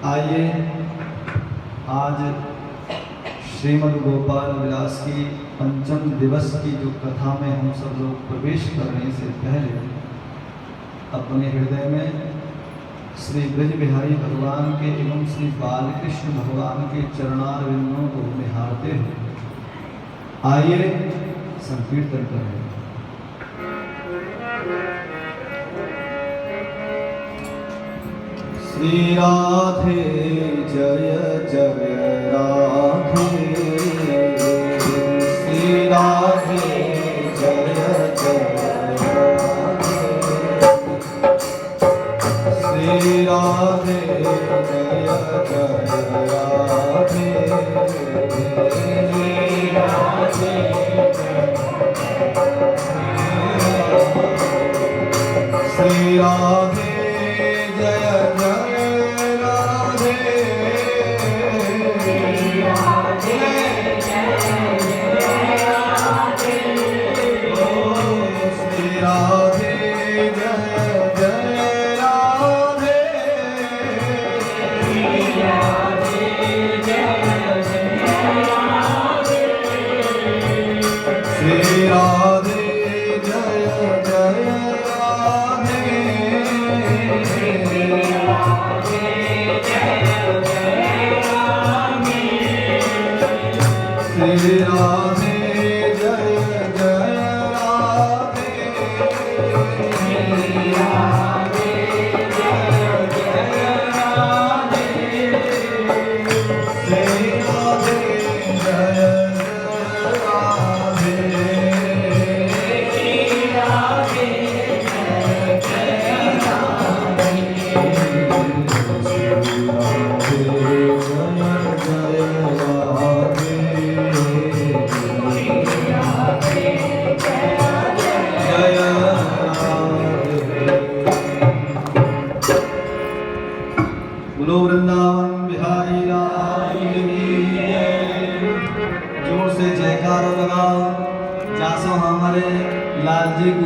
आइए आज श्रीमद् गोपाल विलास की पंचम दिवस की जो कथा में हम सब लोग प्रवेश करने से पहले अपने हृदय में श्री ब्रज बिहारी भगवान के एवं श्री बालकृष्ण भगवान के चरणारविंदों को निहारते हुए आइए संकीर्तन करें। श्री राधे जय जय राधे, श्री राधे जय जय राधे, श्री राधे जय जय राधे, श्री राधे श्री राधे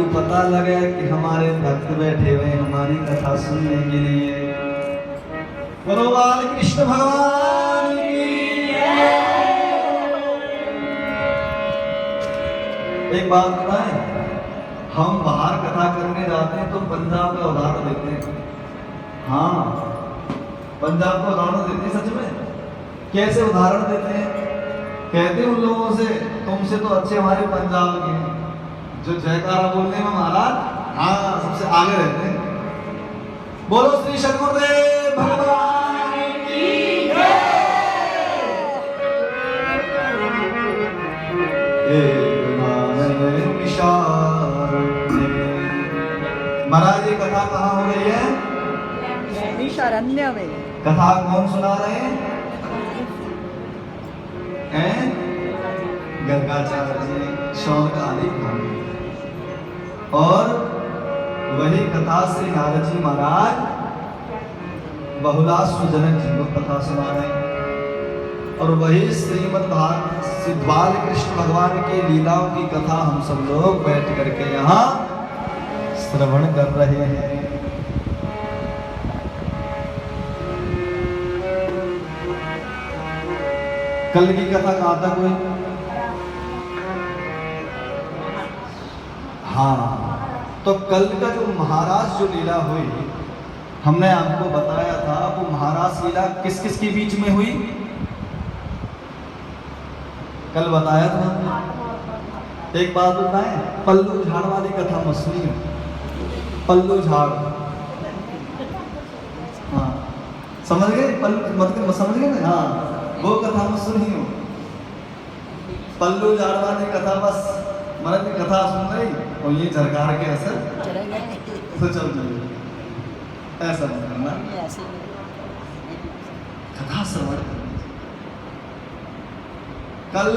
पता लगे कि हमारे भक्त बैठे हुए हमारी कथा सुनने के लिए। बोलो बालकृष्ण भगवान की। एक बात बताएं, हम बाहर कथा करने जाते हैं तो पंजाब का उदाहरण देते हैं। हाँ, पंजाब का उदाहरण देते हैं। सच में कैसे उदाहरण देते हैं? कहते हैं उन लोगों से, तुमसे तो अच्छे हमारे पंजाब के जो जयकारा बोलने में महाराज हाँ सबसे आगे रहते हैं। बोलो श्री सद्गुरुदेव भगवान की जय। महाराज ये कथा कहाँ हो रही है? नैमिषारण्य में। कथा कौन सुना रहे हैं? गर्गाचार्य जी, शौनक आदि कहानी। और वही कथा श्री नारद जी महाराज बहुलाश्वजनक जी को कथा सुना रहे हैं। और वही श्रीमद् बालकृष्ण भगवान की लीलाओं की कथा हम सब लोग बैठ करके यहाँ श्रवण कर रहे हैं। कल की कथा कहाँ तक हुई? हाँ, तो कल का जो महाराज जो लीला हुई हमने आपको बताया था, वो महाराज लीला किस किस के बीच में हुई? कल बताया था। एक बात बताएं, पल्लू झाड़ वाली कथा मत सुनिए। पल्लू झाड़, हाँ समझ गए? समझ गए ना? हाँ, वो कथा मत सुनिए। पल्लू झाड़वा ने कथा बस महाराज की कथा सुन रही और ये झरकार के असर चले गए तो चल चले ऐसा नहीं करना, ऐसे कथा श्रवण करनी। कल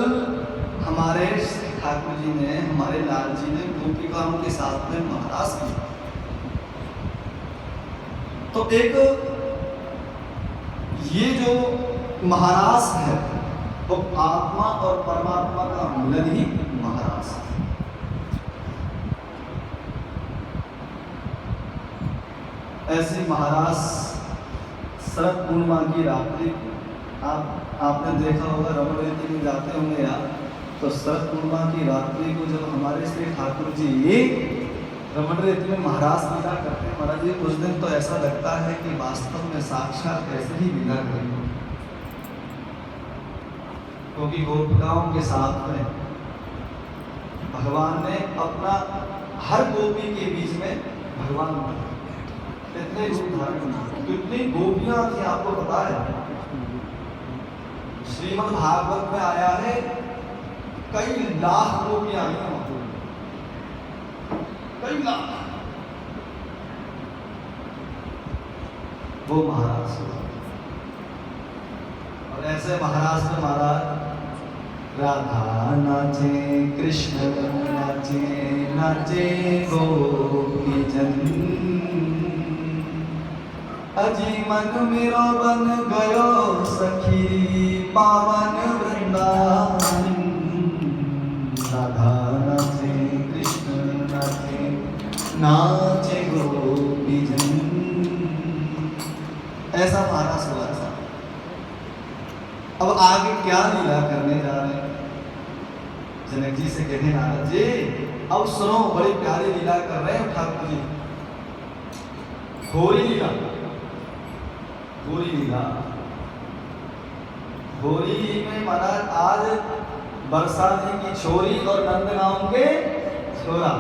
हमारे श्री ठाकुर जी ने, हमारे लाल जी ने गोपिकाओं के साथ में महाराज किया। तो एक ये जो महारास है वो आत्मा और परमात्मा का मिलन ही महारास है। ऐसी महारास शरद पूर्णिमा की रात्रि आपने देखा होगा, रमणवेदी में जाते होंगे यार, तो शरद पूर्णिमा की रात्रि को जब हमारे श्री ठाकुर जी रमणवेदी में महारास लीला करते हैं, महाराज जी उस दिन तो ऐसा लगता है कि वास्तव में साक्षात ऐसे ही लीला करेंगे, क्योंकि गोपिकाओं के साथ में भगवान ने अपना हर गोपी के बीच में भगवान कितने रूप धारण, कितनी गोपियां थी आपको पता है। श्रीमद् भागवत में आया है कई लाख गोपियां आई हैं, कई लाख। वो महाराज और ऐसे महाराज में महाराज राधा नाचे, कृष्ण नाचे, नाचे गोपी जन, अजी मन मेरो बन गयो सखी पावन वृंदावन। राधा नाचे, कृष्ण नाचे, नाचे गोपी जन। ऐसा महाराज हुआ था। अब आगे क्या लीला करने जा रहे हैं? जनक जी से कहते नारद जी अब सुनो, बड़ी प्यारी लीला कर रहे हैं ठाकुर जी, होरी लीला। होरी लीला, होरी में महाराज आज बरसा जी की छोरी और नंदगांव के छोरा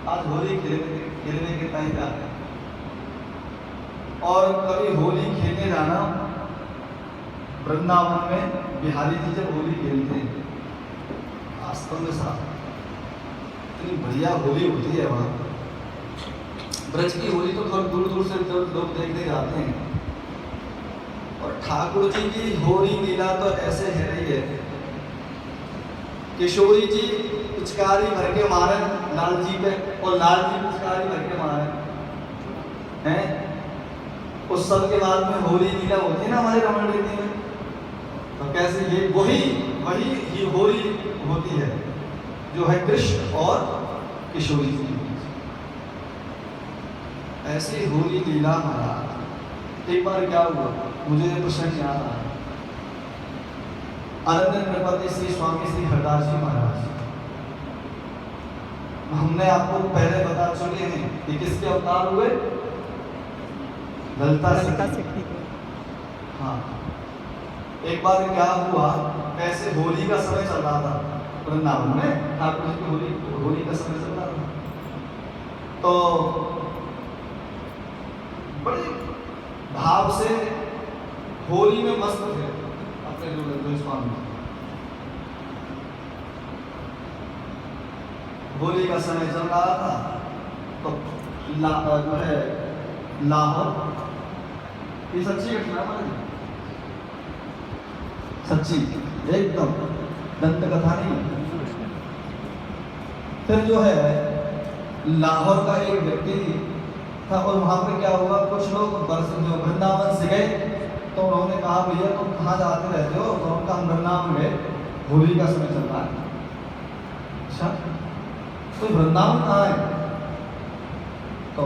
आज होली खेलने के टाइम जाते हैं। और कभी होली खेलने जाना वृंदावन में, बिहारी जी जब होली खेलते हैं वास्तव में साहब इतनी बढ़िया होली होती है वहाँ। ब्रज की होली तो थोड़ा दूर दूर से लोग देखने जाते हैं, और ठाकुर जी की होली लीला तो ऐसे है रही है। किशोरी जी पिचकारी भर के मारे लाल जी पे, और लाल जी पिचकारी भर के मारे हैं। उस सब के बाद में होली लीला होती है ना हमारे रमणवेदी में, तो कैसे ये वही ही होली होती है जो है कृष्ण और किशोरी जी। ऐसी होली लीला महाराज। एक बार क्या हुआ, मुझे प्रसंग याद आया। अनंत नृपति श्री स्वामी श्री हरदास जी महाराज, हमने आपको पहले बता चुके हैं कि किसके अवतार हुए? ललिता सिद्धि। हाँ, एक बार क्या हुआ, कैसे होली का समय चल रहा था वृंदावन में, ठाकुर जी की होली का समय चल रहा था, तो बड़े भाव से होली में मस्त थे अपने जो स्वामी। होली का समय चल रहा था, तो जो है लाहौर, ये सच्ची घटना है, सच्ची एकदम दंत कथा नहीं। फिर जो है लाहौर का एक व्यक्ति था, और वहां पे क्या हुआ, कुछ लोग जो वृंदावन से गए, तो उन्होंने कहा भैया तुम कहाँ जाते रहते हो? तो उनका हम वृंदावन गए, होली का समय चल रहा है। अच्छा, तो वृंदावन कहाँ है? तो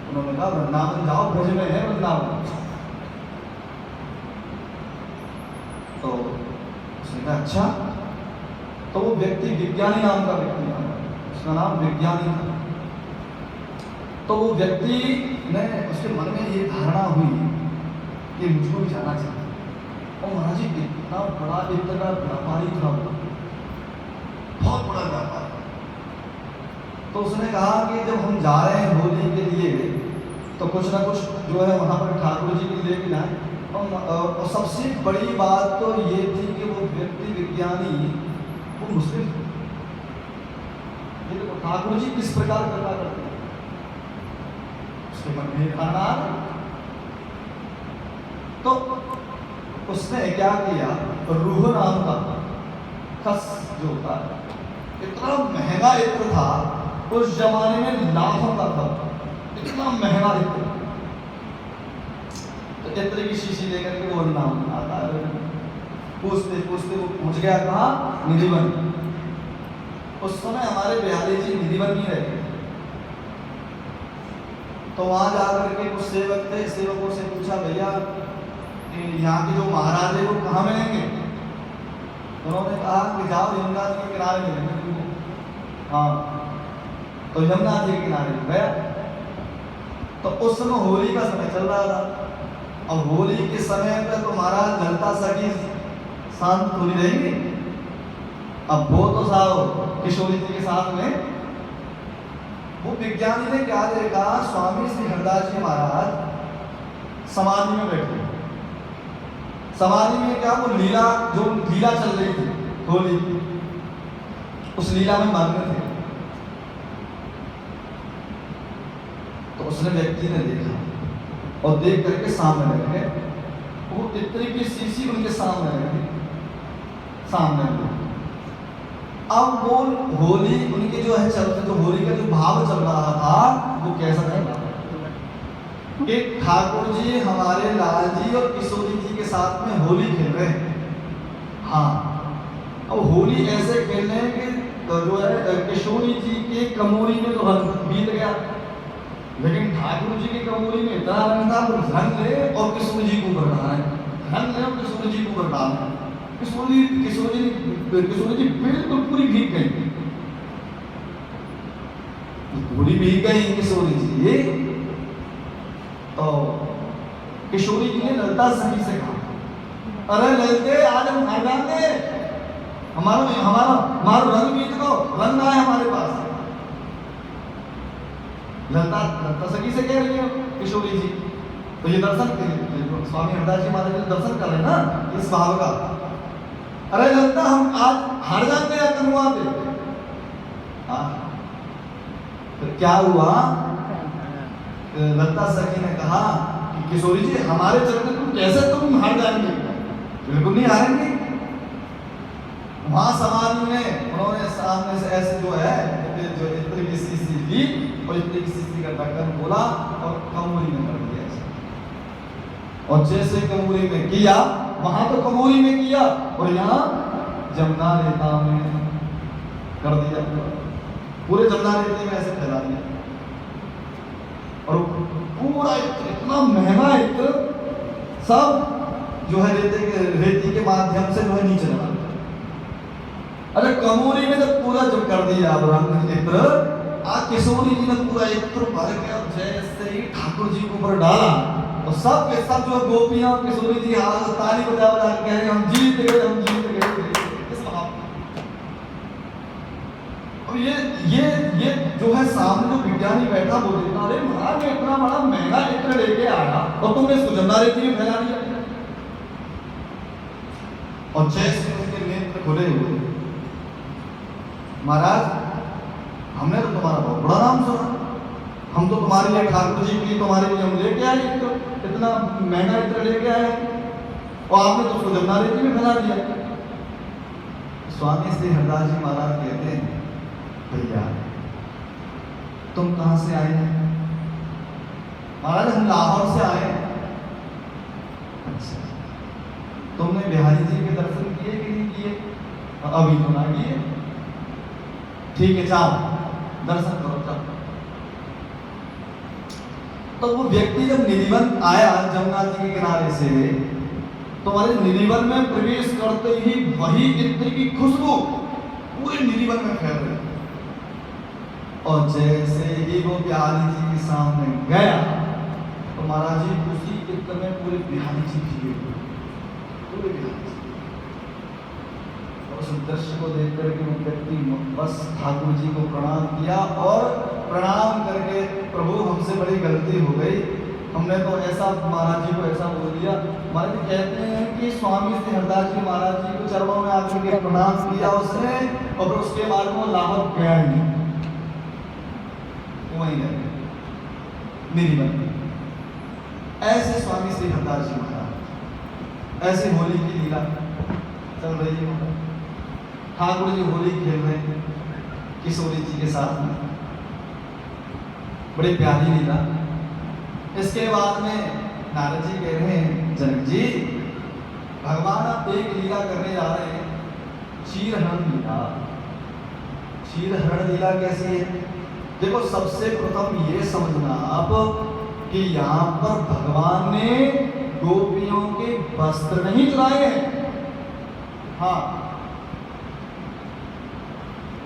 उन्होंने कहा वृंदावन जाओ, ब्रज में है वृंदावन। तो उसने कहा अच्छा। तो वो व्यक्ति विज्ञानी नाम का व्यक्ति था, उसका नाम विज्ञानी था। तो वो व्यक्ति ने, उसके मन में ये धारणा हुई कि मुझको भी जाना चाहिए। और महाराज जी इतना बड़ा व्यापारी था, बहुत बड़ा व्यापारी। तो उसने कहा कि जब हम जा रहे हैं होली के लिए, तो कुछ ना कुछ जो है वहाँ पर ठाकुर जी के लिए भी लाए। और सबसे बड़ी बात तो ये थी कि वो व्यक्ति विज्ञानी वो मुस्लिम थे। ये देखो ठाकुर जी किस प्रकार कृपा करते हैं, उसके मन में खाना। तो उसने क्या किया, रूह नाम का खस जो होता है, इतना महंगा इत्र था उस जमाने में, लाखों का था, इतना महंगा इत्र। तो इत्र की शीशी लेकर के वो नाम आता है, पूछते पूछते वो पहुंच गया कहाँ, निधिवन। उस समय हमारे बिहारी जी निधिवन में रहते थे। तो वहां जाकर के कुछ सेवक थे, सेवकों से पूछा भैया यहाँ के जो महाराज है वो कहाँ मिलेंगे। उन्होंने कहा कि जाओ यमुना जी के किनारे मिलेंगे तुमको। हाँ, तो यमुना जी के किनारे गया। तो उस समय होली का समय चल रहा था। अब होली के समय पे तो महाराज ललता सखी शांत थोड़ी रहेंगे। अब वो तो साहब किशोरी जी के साथ में, वो विज्ञानी ने क्या देखा, स्वामी श्री हरदास जी महाराज समाधि में बैठे। समाधि में क्या, वो लीला, जो लीला चल रही थी होली, उस लीला में मग्न थे। तो उसने व्यक्ति ने देखा और देख करके सामने रख गए, वो इतनी की शीशी उनके सामने रखी, सामने रखी। अब वो होली उनकी जो है चलते, जो होली का जो भाव चल रहा था वो कैसा था कि ठाकुर जी हमारे लाल जी और किशोरी जी के साथ में होली खेल रहे हैं। हाँ, अब होली ऐसे खेल रहे हैं कि जो है किशोरी जी के कमोरी में तो रंग बीत गया, लेकिन ठाकुर जी की कमोरी में इतना रंग था, वो रंग ले और किशोरी जी को ऊपर डाला है, रंग ले और किशोरी जी को ऊपर डाला है। किशोरी जी बिल्कुल पूरी भीग गई, पूरी भीग गई किशोरी जी। तो किशोरी जी ने ललता सखी से कहा, अरे ललते आज हम हार जाएंगे, हमारा रंग बीत गो, रंग ना है हमारे पास। ललता सखी से कह रही है किशोरी जी। तो ये दर्शन स्वामी हरदास जी महाराज जी दर्शन कर रहे हैं ना इस भाव का। अरे ललता हम आज हार जाते हैं कनुआ पे। तो क्या हुआ, ललता सखी ने कहा कि किशोरी जी हमारे चरण में कैसे तुम हार जाएंगे, बिल्कुल नहीं हारेंगे। वहां समाधि में उन्होंने सामने से ऐसे जो है जो इतनी की शीशी ली और इतनी की शीशी का ढक्कन खोला और कमोरी में कर दिया। और जैसे कमोरी में किया, वहां तो कमोरी में किया और यहाँ जमुना रेता में कर दिया, पूरे जमुना रेते में ऐसे फैला दिया। और पूरा इतना महंगा इत्र सब जो है रेती के माध्यम से जो है नीचे लगा। अरे कमोरी में जब पूरा जब कर दिया रंग इत्र, किशोरी जी ने पूरा इत्र भर के और जैसे ही ठाकुर जी के ऊपर डाला तो सब के सब जो गोपियां किशोरी जी हाथ ताली बजा बजा के कह रहे हम जीत गए, हम जीत गए। अब ये जो है सामने जो विज्ञानी बैठा वो देखा, अरे महाराज में इतना बड़ा महंगा इत्र लेके आया और तुमने इसको जमुना रेती में फैला दिया। और जैसे उसके नेत्र खुले हुए, महाराज हमने तो तुम्हारा बहुत बड़ा नाम सुना, हम तो तुम्हारे लिए ठाकुर जी के लिए तुम्हारे लिए हम लेके आए इत्र, इतना महंगा इत्र लेके आए और आपने तो उसको जमुना रेती में फैला दिया। स्वामी श्री हरदास जी महाराज कहते हैं, भैया तुम कहां से आए हैं? महाराज हम लाहौर से आए। अच्छा, तुमने बिहारी जी के दर्शन किए कि नहीं किए? अभी तो ना किए। ठीक है जाओ दर्शन करो जाओ। तो वो व्यक्ति जब निधिवन आया जमुना जी के किनारे से, तो हमारे निधिवन में प्रवेश करते ही वही इत्र की खुशबू पूरे निधिवन में फैल रही। और जैसे ही वो बिहारी जी के सामने गया तो महाराज जी उसी इत्र में पूरे बिहारी जी भीगे, पूरे बिहारी जी। उस दृश्य को देख करके वो व्यक्ति बस ठाकुर जी को प्रणाम किया और प्रणाम करके, प्रभु हमसे बड़ी गलती हो गई, हमने तो ऐसा महाराज जी को ऐसा बोल दिया। महाराज जी कहते हैं कि स्वामी श्री हरदास जी महाराज जी को चरणों में आकर करके प्रणाम किया उसने, और फिर उसके बाद वो लाहौर गया ही नहीं, वहीं गए मेरी बंदी। ऐसे स्वामी श्री हरदास जी महाराज, ऐसे होली की लीला चल रही है। ठाकुर जी होली खेल रहे हैं किशोरी जी के साथ में, बड़ी प्यारी लीला। इसके बाद में नारद जी कह रहे हैं, जनक जी भगवान आप एक लीला करने जा रहे हैं, क्षीरहरण लीला। क्षीरहरण लीला कैसी है? देखो सबसे प्रथम ये समझना आप कि यहाँ पर भगवान ने गोपियों के वस्त्र नहीं चुराए हैं। हाँ,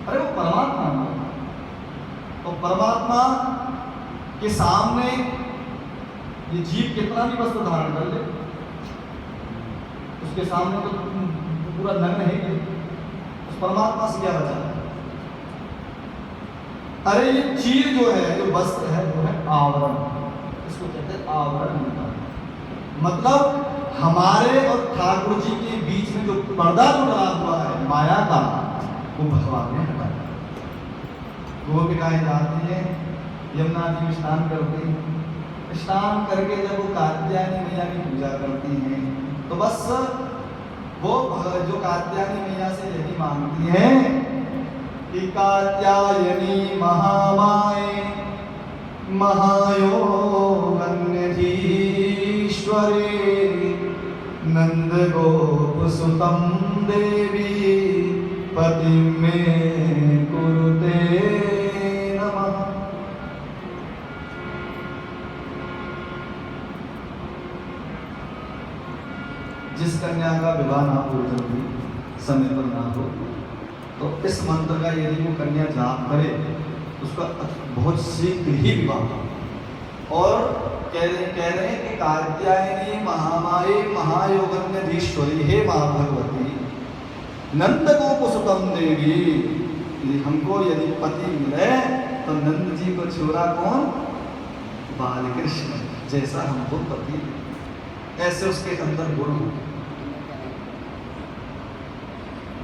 अरे वो परमात्मा है, तो परमात्मा के सामने ये जीव कितना भी वस्त्र धारण कर ले, उसके सामने तो पूरा नग्न है कि उस परमात्मा से क्या बचा? अरे ये चीर जो है, जो वस्त्र है, वो है आवरण। इसको कहते हैं आवरण। मतलब हमारे और ठाकुर जी के बीच में जो पर्दा जो डला हुआ है माया का, वो भगवान ने हटाया। गोपिकाएं जाती हैं यमुना जी में स्नान करती हैं, स्नान करके जब वो कात्यायनी मैया की पूजा करती हैं, तो बस वो जो कात्यायनी मैया से यही मांगती हैं कि कात्यायनी महामाये महायोगन्यधीश्वरे नंद गोप सुतम देवी पति में कुरुते नमः। जिस कन्या का विवाह ना हो, जल्दी समय पर ना हो, तो इस मंत्र का यदि वो कन्या जाप करे उसका बहुत शीघ्र ही विवाह हो। और कह रहे हैं कि कात्यायनी महामाये महायोगन्यधीश्वरी, हे माँ भगवती नंद गोप सुतम देवी, हमको यदि पति मिले तो नंद जी को छोड़ा कौन? बाल कृष्ण जैसा हमको पति, ऐसे उसके अंदर गुण हो।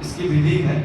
इसकी विधि है